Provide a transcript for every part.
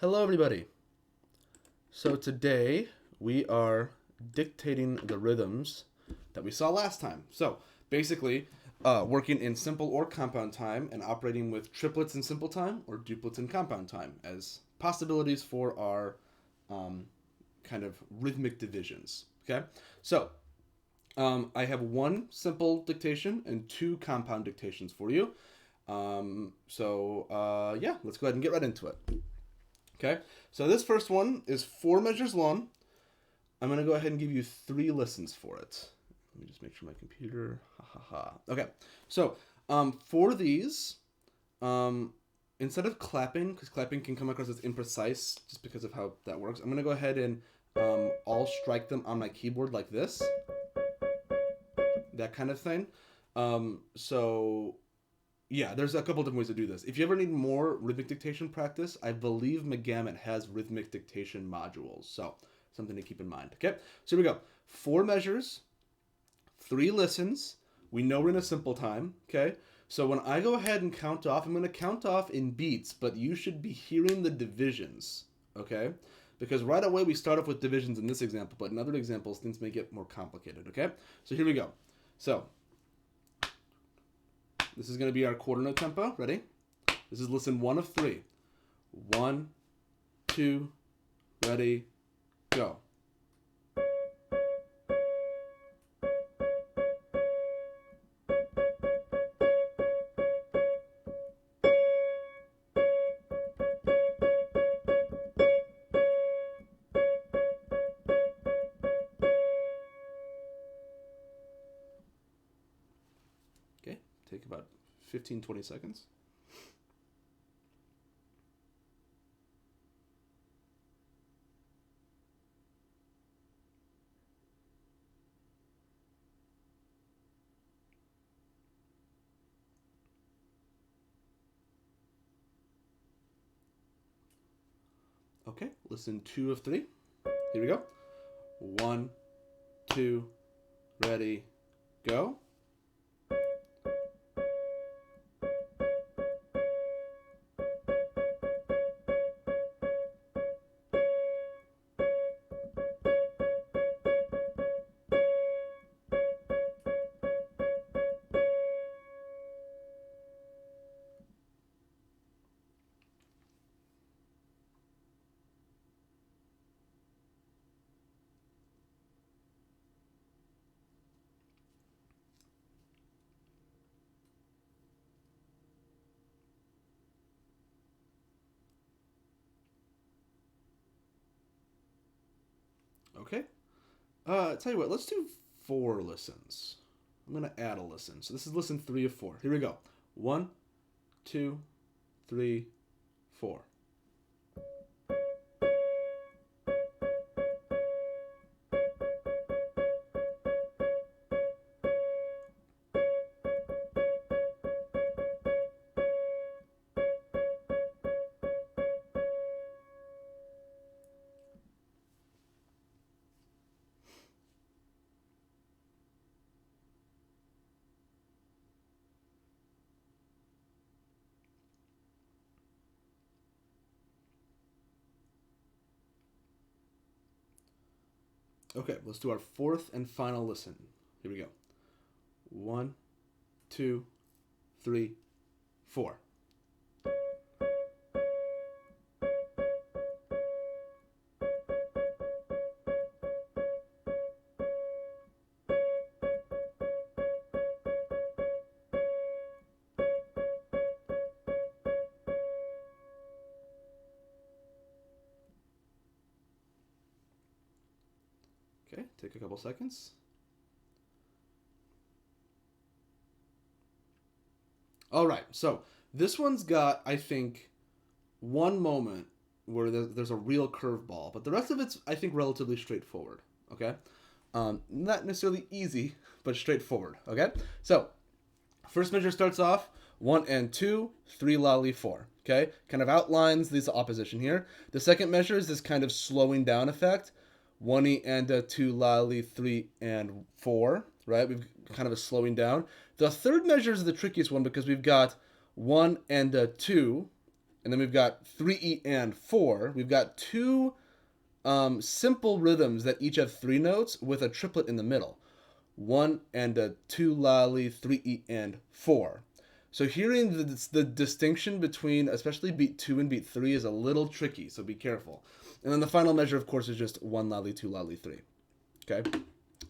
Hello, everybody. So today we are dictating the rhythms that we saw last time. So basically, working in simple or compound time and operating with triplets in simple time or duplets in compound time as possibilities for our kind of rhythmic divisions. Okay, so I have one simple dictation and two compound dictations for you. Yeah, let's go ahead and get right into it. Okay, so this first one is 4 measures long. I'm going to go ahead and give you 3 listens for it. Let me just make sure my computer. Ha ha ha. Okay, so for these, um, instead of clapping, because clapping can come across as imprecise just because of how that works, I'm going to go ahead and all strike them on my keyboard like this, that kind of thing. So yeah, there's a couple different ways to do this. If you ever need more rhythmic dictation practice, I believe Megamit has rhythmic dictation modules. So something to keep in mind. Okay, so here we go. 4 measures, 3 listens. We know we're in a simple time. Okay, so when I go ahead and count off, I'm going to count off in beats, but you should be hearing the divisions. Okay, because right away we start off with divisions in this example, but in other examples things may get more complicated. Okay, so here we go. So this is going to be our quarter note tempo. Ready? This is listen 1 of 3. 1, 2, ready, go. Okay, take about 15-20 seconds. Okay, listen 2 of 3. Here we go. 1, 2, ready, go. Okay. Tell you what, let's do 4 listens. I'm going to add a listen. So this is listen 3 of 4. Here we go. 1, 2, 3, 4. Okay, let's do our 4th and final listen. Here we go. 1, 2, 3, 4. Okay, take a couple seconds. All right, so this one's got, I think, one moment where there's a real curveball, but the rest of it's, I think, relatively straightforward. Okay, not necessarily easy, but straightforward. Okay, so first measure starts off 1 and 2, 3 lolly 4. Okay, kind of outlines this opposition here. The second measure is this kind of slowing down effect. 1 and 2 lolly 3 and 4. Right, we've kind of a slowing down. The third measure is the trickiest one because we've got 1 and 2 and then we've got 3E and 4. We've got two simple rhythms that each have 3 notes with a triplet in the middle. 1 and a 2 lolly, 3E and 4. So hearing the distinction between especially beat 2 and beat 3 is a little tricky, so be careful. And then the final measure, of course, is just 1 lolly, 2 lolly, 3. Okay?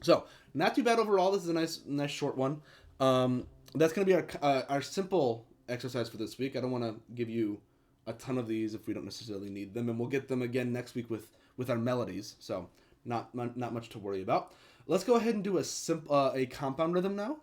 So, not too bad overall. This is a nice short one. That's going to be our simple exercise for this week. I don't want to give you a ton of these if we don't necessarily need them, and we'll get them again next week with our melodies. So, not much to worry about. Let's go ahead and do a compound rhythm now.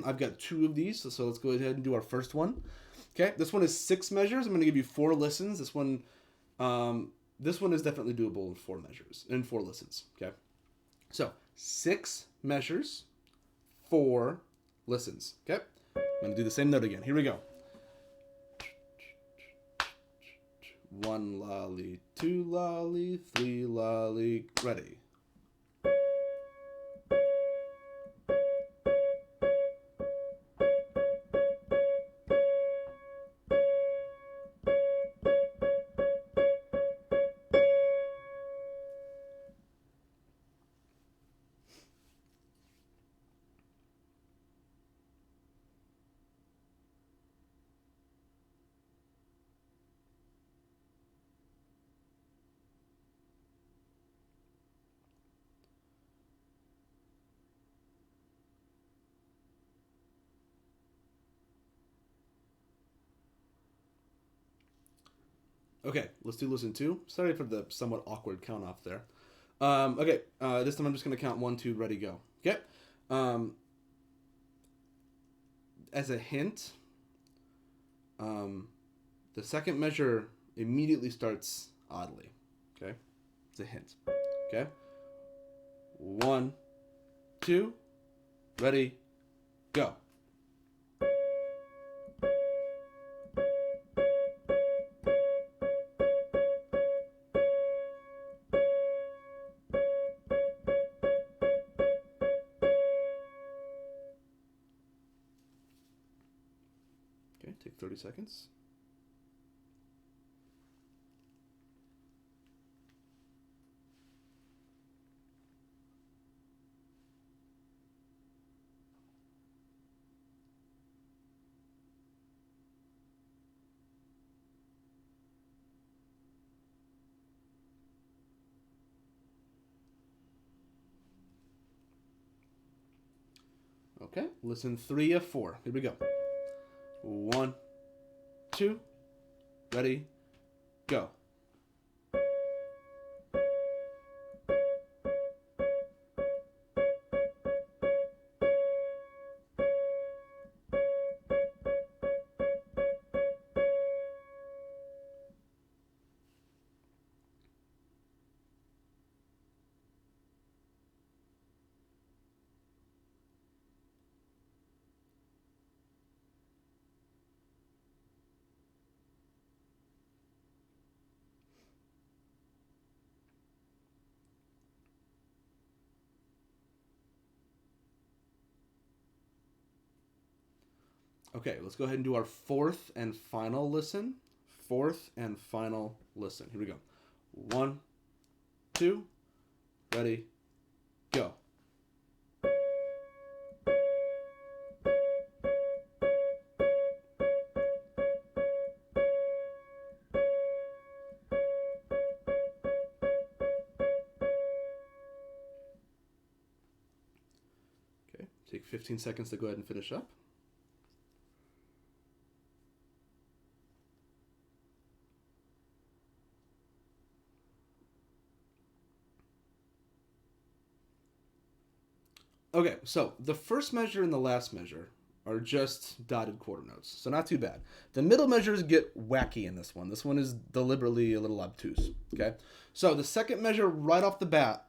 I've got 2 of these, so let's go ahead and do our first one. Okay, this one is 6 measures. I'm going to give you 4 listens. This one is definitely doable in 4 measures, in 4 listens. Okay, so 6 measures, 4 listens. Okay, I'm going to do the same note again. Here we go. 1 lolly, 2 lolly, 3 lolly, ready. Okay, let's do listen 2. Sorry for the somewhat awkward count off there. Okay, this time I'm just going to count 1, 2, ready, go. Okay. As a hint, the second measure immediately starts oddly. Okay, it's a hint. Okay. 1, 2, ready, go. Okay, take 30 seconds. Okay, listen 3 of 4. Here we go. 1, 2, ready, go. Okay, let's go ahead and do our 4th and final listen. 4th and final listen. Here we go. 1, 2, ready, go. Okay, take 15 seconds to go ahead and finish up. Okay, so the first measure and the last measure are just dotted quarter notes, so not too bad. The middle measures get wacky in this one. This one is deliberately a little obtuse, okay? So the second measure right off the bat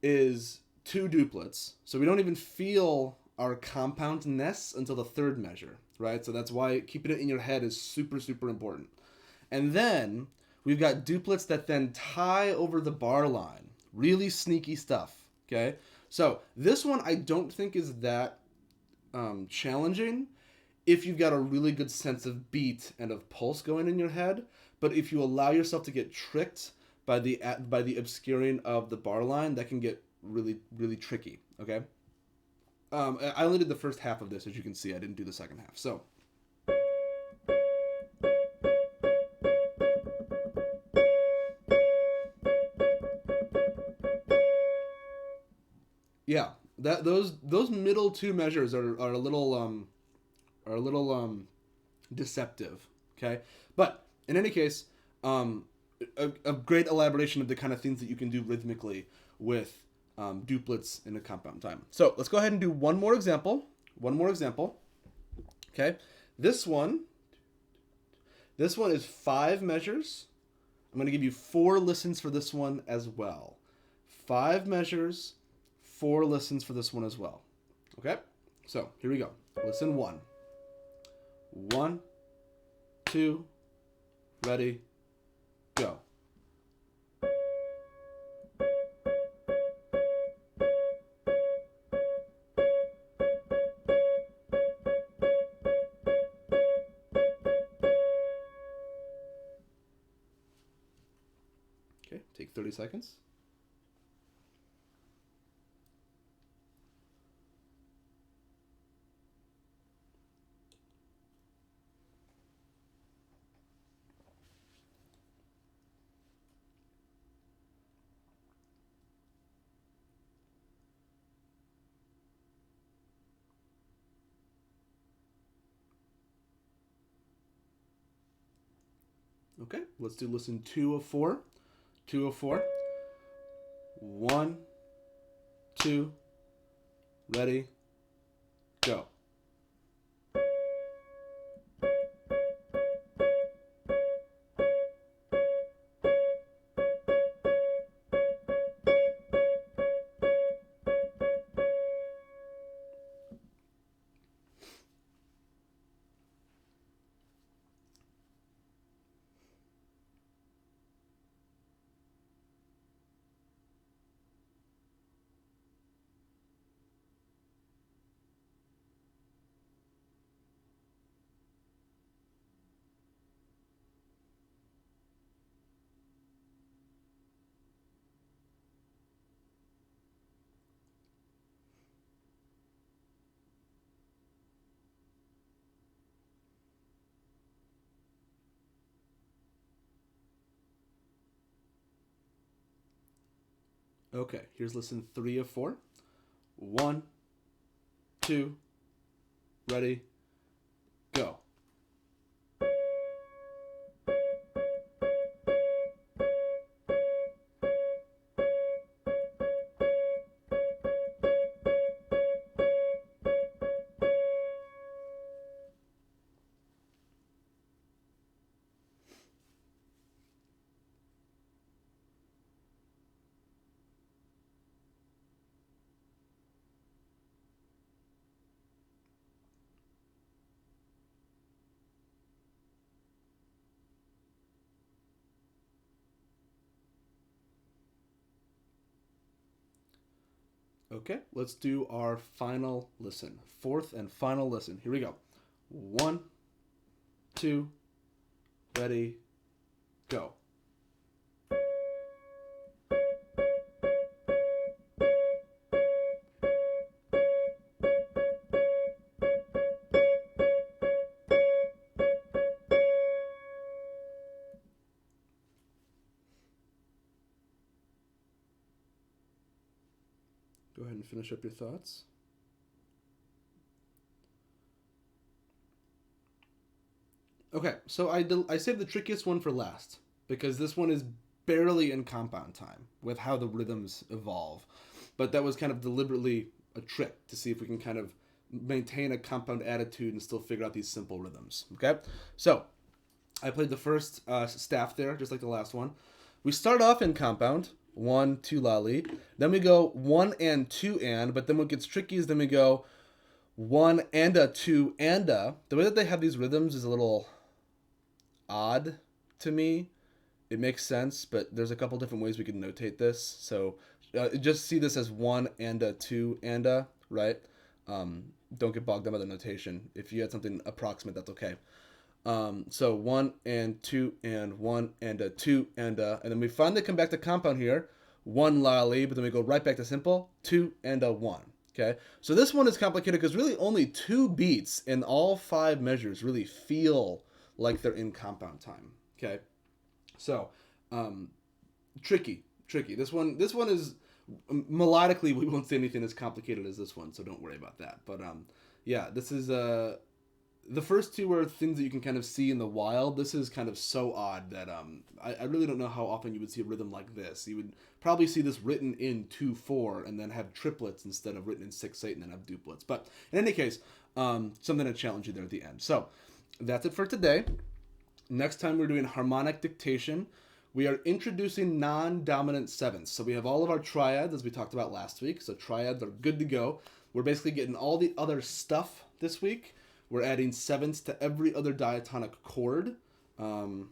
is 2 duplets, so we don't even feel our compoundness until the third measure, right? So that's why keeping it in your head is super, super important. And then we've got duplets that then tie over the bar line. Really sneaky stuff, okay? So this one I don't think is that challenging if you've got a really good sense of beat and of pulse going in your head. But if you allow yourself to get tricked by the obscuring of the bar line, that can get really, really tricky. Okay. I only did the first half of this, as you can see. I didn't do the second half. So. Yeah, those middle two measures are a little deceptive. Okay, but in any case, a great elaboration of the kind of things that you can do rhythmically with duplets in a compound time. So let's go ahead and do one more example. One more example. Okay, this one is 5 measures. I'm going to give you 4 listens for this one as well. 5 measures, 4 listens for this one as well. Okay, so here we go. Listen 1. 1, 2, ready, go. Okay, take 30 seconds. Okay, let's do listen 2 of 4. 2 of 4. 1, 2, ready, go. Okay, here's listen 3 of 4. 1, 2, ready, go. Okay, let's do our final listen. 4th and final listen. Here we go. 1, 2, ready, go. Go ahead and finish up your thoughts. Okay, so I saved the trickiest one for last because this one is barely in compound time with how the rhythms evolve. But that was kind of deliberately a trick to see if we can kind of maintain a compound attitude and still figure out these simple rhythms. Okay, so I played the first staff there, just like the last one. We start off in compound, 1, 2, la, li. Then we go 1 and 2 and, but then what gets tricky is then we go 1 and a 2 and a. The way that they have these rhythms is a little odd to me. It makes sense, but there's a couple different ways we can notate this. So just see this as 1 and a 2 and a, right? don't get bogged down by the notation. If you had something approximate, that's okay. So 1 and 2 and 1 and a 2 and then we finally come back to compound here. 1 lolly, but then we go right back to simple. 2 and a 1. Okay, so this one is complicated because really only 2 beats in all 5 measures really feel like they're in compound time. Okay, so tricky. This one is melodically we won't say anything as complicated as this one, so don't worry about that. But yeah, this is the first 2 are things that you can kind of see in the wild. This is kind of so odd that I really don't know how often you would see a rhythm like this. You would probably see this written in 2/4 and then have triplets instead of written in 6/8 and then have duplets. But in any case, something to challenge you there at the end. So that's it for today. Next time we're doing harmonic dictation. We are introducing non-dominant sevenths. So we have all of our triads as we talked about last week. So triads are good to go. We're basically getting all the other stuff this week. We're adding sevenths to every other diatonic chord, and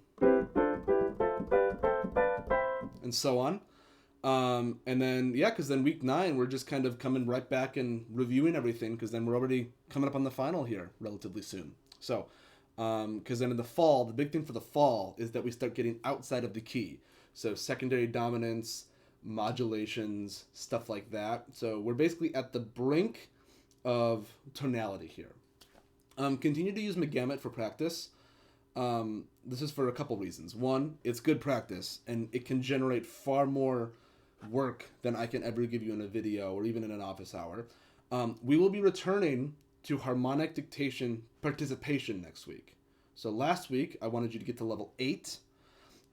so on. And then, yeah, because then week 9, we're just kind of coming right back and reviewing everything, because then we're already coming up on the final here relatively soon. So, because then in the fall, the big thing for the fall is that we start getting outside of the key. So secondary dominance, modulations, stuff like that. So we're basically at the brink of tonality here. Continue to use McGammet for practice. This is for a couple reasons. One, it's good practice, and it can generate far more work than I can ever give you in a video or even in an office hour. We will be returning to harmonic dictation participation next week. So last week, I wanted you to get to level 8.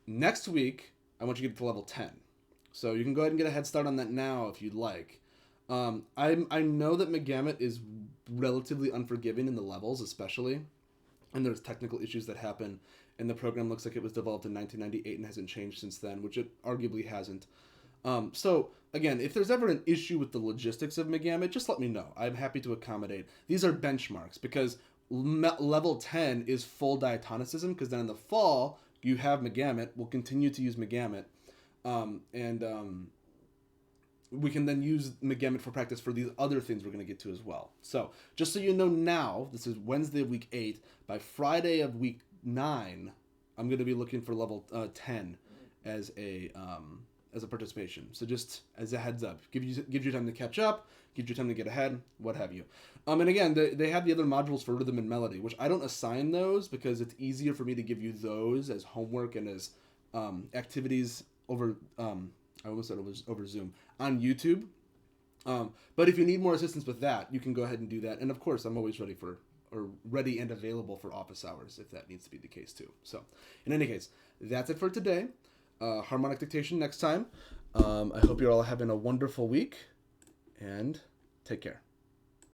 Next week, I want you to get to level 10. So you can go ahead and get a head start on that now if you'd like. I know that McGammet is relatively unforgiving in the levels, especially, and there's technical issues that happen, and the program looks like it was developed in 1998 and hasn't changed since then, which it arguably hasn't. So, again, if there's ever an issue with the logistics of McGammet, just let me know. I'm happy to accommodate. These are benchmarks, because level 10 is full diatonicism, because then in the fall, you have McGammet. We'll continue to use McGammet, we can then use McGammet for practice for these other things we're going to get to as well. So, just so you know now, this is Wednesday of week 8. By Friday of week 9, I'm going to be looking for level 10 as a participation. So just as a heads up, gives you time to catch up, gives you time to get ahead, what have you. And again, they have the other modules for rhythm and melody, which I don't assign those because it's easier for me to give you those as homework and as activities over I almost said over Zoom on YouTube. But if you need more assistance with that, you can go ahead and do that. And of course, I'm always ready and available for office hours if that needs to be the case too. So in any case, that's it for today. Harmonic dictation next time. I hope you're all having a wonderful week, and take care.